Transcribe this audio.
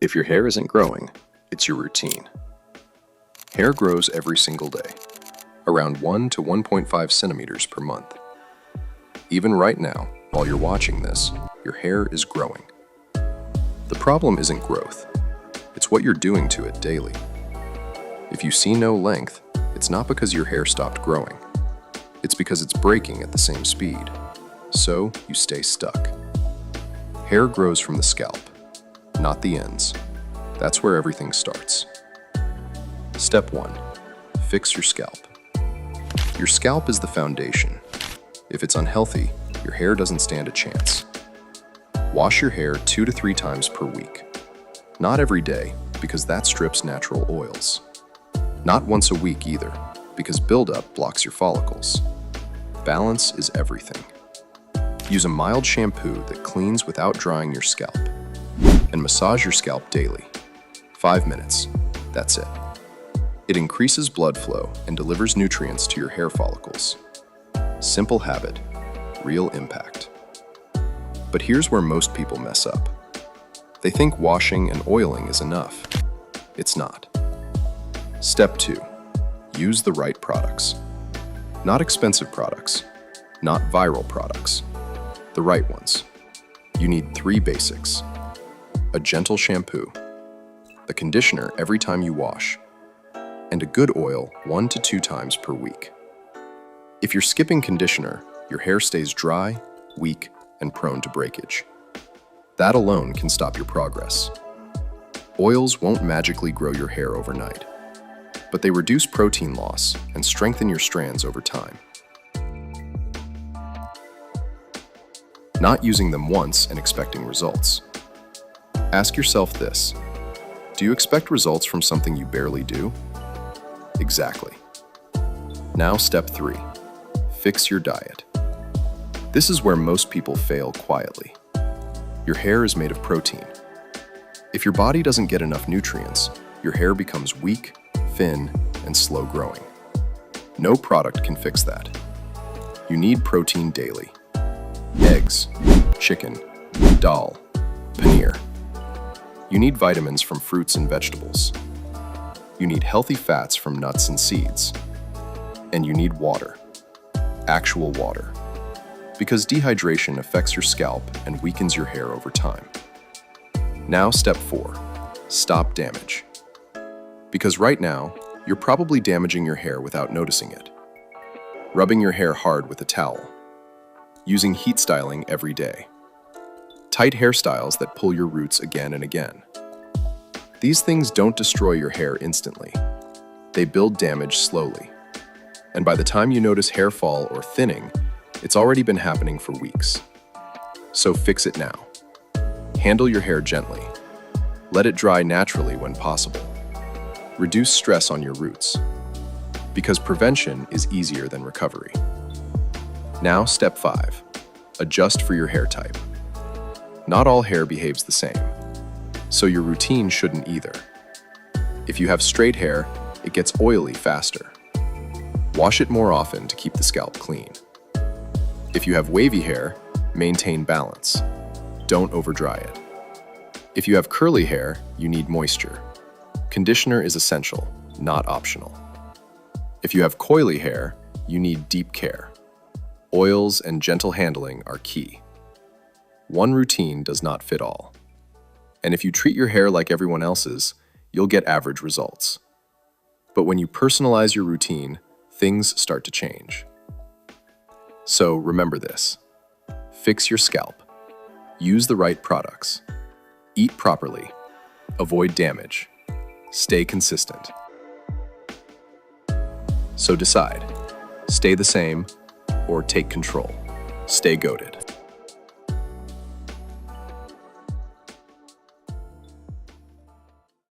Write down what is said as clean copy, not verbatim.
If your hair isn't growing, it's your routine. Hair grows every single day, around 1 to 1.5 centimeters per month. Even right now, while you're watching this, your hair is growing. The problem isn't growth, it's what you're doing to it daily. If you see no length, it's not because your hair stopped growing. It's because it's breaking at the same speed. So you stay stuck. Hair grows from the scalp, not the ends. That's where everything starts. Step 1. Fix your scalp. Your scalp is the foundation. If it's unhealthy, your hair doesn't stand a chance. Wash your hair 2 to 3 times per week. Not every day, because that strips natural oils. Not once a week either, because buildup blocks your follicles. Balance is everything. Use a mild shampoo that cleans without drying your scalp. And massage your scalp daily. 5 minutes. That's it. It increases blood flow and delivers nutrients to your hair follicles. Simple habit, real impact. But here's where most people mess up. They think washing and oiling is enough. It's not. Step 2. Use the right products. Not expensive products, not viral products. The right ones. You need 3 basics. A gentle shampoo, a conditioner every time you wash, and a good oil 1 to 2 times per week. If you're skipping conditioner, your hair stays dry, weak, and prone to breakage. That alone can stop your progress. Oils won't magically grow your hair overnight, but they reduce protein loss and strengthen your strands over time. Not using them once and expecting results. Ask yourself this: do you expect results from something you barely do? Exactly. Now step 3. Fix your diet. This is where most people fail quietly. Your hair is made of protein. If your body doesn't get enough nutrients, your hair becomes weak, thin, and slow growing. No product can fix that. You need protein daily. Eggs, chicken, dal, paneer. You need vitamins from fruits and vegetables. You need healthy fats from nuts and seeds. And you need water. Actual water. Because dehydration affects your scalp and weakens your hair over time. Now step 4. Stop damage. Because right now, you're probably damaging your hair without noticing it. Rubbing your hair hard with a towel. Using heat styling every day. Tight hairstyles that pull your roots again and again. These things don't destroy your hair instantly. They build damage slowly. And by the time you notice hair fall or thinning, it's already been happening for weeks. So fix it now. Handle your hair gently. Let it dry naturally when possible. Reduce stress on your roots. Because prevention is easier than recovery. Now step 5. Adjust for your hair type. Not all hair behaves the same, so your routine shouldn't either. If you have straight hair, it gets oily faster. Wash it more often to keep the scalp clean. If you have wavy hair, maintain balance. Don't overdry it. If you have curly hair, you need moisture. Conditioner is essential, not optional. If you have coily hair, you need deep care. Oils and gentle handling are key. One routine does not fit all. And if you treat your hair like everyone else's, you'll get average results. But when you personalize your routine, things start to change. So remember this: fix your scalp, use the right products, eat properly, avoid damage, stay consistent. So decide, stay the same or take control. Stay goated.